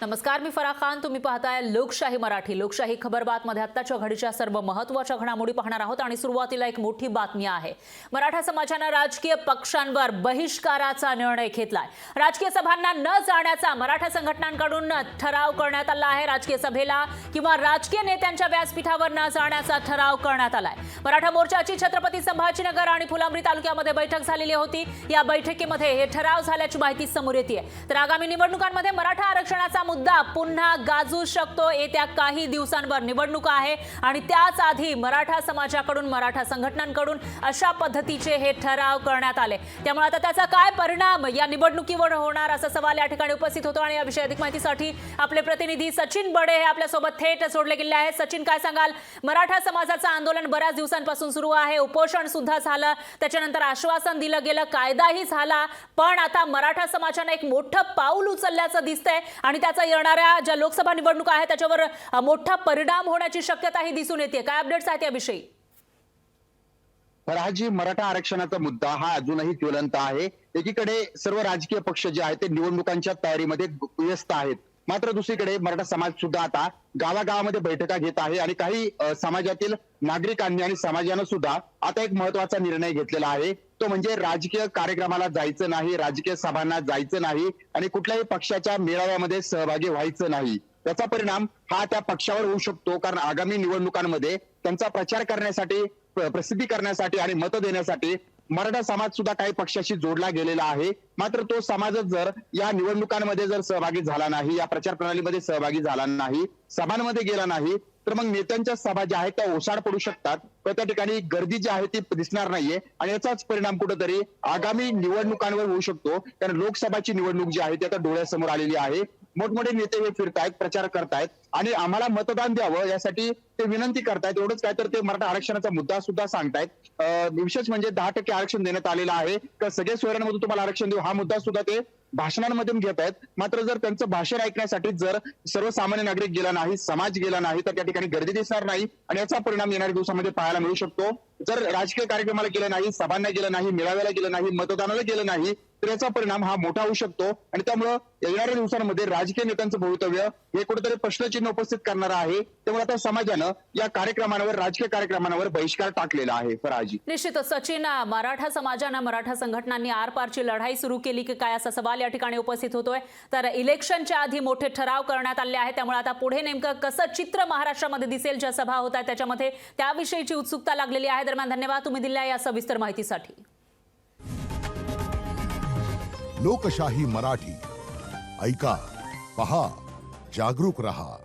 नमस्कार, मी फराह खान. तुम्ही पाहताय लोकशाही मराठी. लोकशाही खबरबातमध्ये आत्ताच्या घडीच्या सर्व महत्त्वाच्या घडामोडी पाहणार आहोत आणि सुरुवातीला एक मोठी बातमी आहे. मराठा समाजाने राजकीय पक्षांवर बहिष्काराचा निर्णय घेतलाय. राजकीय सभांना न जाण्याचा मराठा संघटनांकडून ठराव करण्यात आला आहे. राजकीय सभेला किंवा राजकीय नेत्यांच्या व्यासपीठावर न जाण्याचा ठराव करण्यात आलाय. मराठा मोर्चाची छत्रपती संभाजीनगर आणि फुलंब्री तालुक्यामध्ये बैठक झालेली होती. या बैठकीमध्ये हे ठराव झाल्याची माहिती समोर येते. तर आगामी निवडणुकांमध्ये मराठा आरक्षणाचा मुद्दा पुन्हा गाजू शकतो. येत्या काही दिवसांवर निवडणूक आहे आणि त्याच आधी मराठा समाजाकडून, मराठा संघटनांकडून अशा पद्धतीचे हे ठराव करण्यात आले. त्यामुळे आता त्याचा काय परिणाम या निवडणुकीवर होणार असा सवाल या ठिकाणी उपस्थित होतो. आणि या विषयी अधिक माहितीसाठी आपले प्रतिनिधी सचिन बडे हे आपल्या सोबत थेट जोडले गेले आहेत. सचिन, काय सांगाल? मराठा समाजाचं आंदोलन बऱ्याच दिवसांपासून सुरू आहे. उपोषण सुद्धा झालं, त्याच्यानंतर आश्वासन दिलं गेलं, कायदाही झाला, पण आता मराठा समाजाने एक मोठं पाऊल उचलल्याचं दिसतंय आणि त्याचा येणाऱ्या ज्या लोकसभा निवडणुका आहेत त्याच्यावर मोठा परिणाम होण्याची शक्यताही दिसून येते. काय अपडेट्स आहेत याविषयी? फराहजी, मराठा आरक्षणाचा मुद्दा हा अजूनही ज्वलंत आहे. एकीकडे सर्व राजकीय पक्ष जे आहेत ते निवडणुकांच्या तयारीमध्ये व्यस्त आहेत, मात्र दुसरीकडे मराठा समाज सुद्धा आता गावागावामध्ये बैठका घेत आहे आणि काही समाजातील नागरिकांनी आणि समाजानं सुद्धा आता एक महत्वाचा निर्णय घेतलेला आहे. तो म्हणजे राजकीय कार्यक्रमाला जायचं नाही, राजकीय सभांना जायचं नाही आणि कुठल्याही पक्षाच्या मेळाव्यामध्ये सहभागी व्हायचं नाही. त्याचा परिणाम हा त्या पक्षावर होऊ शकतो, कारण आगामी निवडणुकांमध्ये त्यांचा प्रचार करण्यासाठी, प्रसिद्धी करण्यासाठी आणि मतं देण्यासाठी मराठा समाज सुद्धा काही पक्षाशी जोडला गेलेला आहे. मात्र तो समाजच जर या निवडणुकांमध्ये जर सहभागी झाला नाही, या प्रचार प्रणालीमध्ये सहभागी झाला नाही, सभांमध्ये गेला नाही, तर मग नेत्यांच्या सभा ज्या आहेत त्या ओसाड पडू शकतात. तर त्या ठिकाणी गर्दी जी आहे ती दिसणार नाहीये आणि याचाच परिणाम कुठेतरी आगामी निवडणुकांवर होऊ शकतो. कारण लोकसभाची निवडणूक जी आहे ती आता डोळ्यासमोर आलेली आहे. मोठमोठे नेते हे फिरतायत, प्रचार करतायत आणि आम्हाला मतदान द्यावं यासाठी ते विनंती करतायत. एवढंच काय तर ते मराठा आरक्षणाचा मुद्दा सुद्धा सांगतायत. विशेष म्हणजे 10% आरक्षण देण्यात आलेलं आहे, तर सगळ्या सोयऱ्यांमधून तुम्हाला आरक्षण देऊ हा मुद्दा सुद्धा ते भाषणांमधून घेत आहेत. मात्र जर त्यांचं भाषण ऐकण्यासाठी जर सर्वसामान्य नागरिक गेला नाही, समाज गेला नाही, तर त्या ठिकाणी गर्दी दिसणार नाही आणि याचा परिणाम येणाऱ्या दिवसामध्ये पाहायला मिळू शकतो. जर राजकीय कार्यक्रमाला गेलं नाही, सभांना गेलं नाही, मेळाव्याला गेलं नाही, मतदानाला गेलं नाही, तर याचा परिणाम हा मोठा होऊ शकतो आणि त्यामुळं येणाऱ्या दिवसांमध्ये राजकीय नेत्यांचं भवितव्य हे कुठेतरी प्रश्नचिन्ह उपस्थित करणार आहे. त्यामुळे आता समाजानं या कार्यक्रमांवर, राजकीय कार्यक्रमांवर बहिष्कार टाकलेला आहे. फराजी, निश्चितच सचिन, मराठा समाजानं, मराठा संघटनांनी आरपारची लढाई सुरू केली की काय असा सवाल या ठिकाणी उपस्थित होतोय. तर इलेक्शनच्या आधी मोठे ठराव करण्यात आले आहेत, त्यामुळे आता पुढे नेमकं कसं चित्र महाराष्ट्रामध्ये दिसेल, ज्या सभा होत आहेत त्याच्यामध्ये, त्याविषयीची उत्सुकता लागलेली आहे. दरम्यान धन्यवाद तुम्ही दिलेल्या या सविस्तर माहितीसाठी. लोकशाही मराठी ऐका, पहा, जागरूक रहा.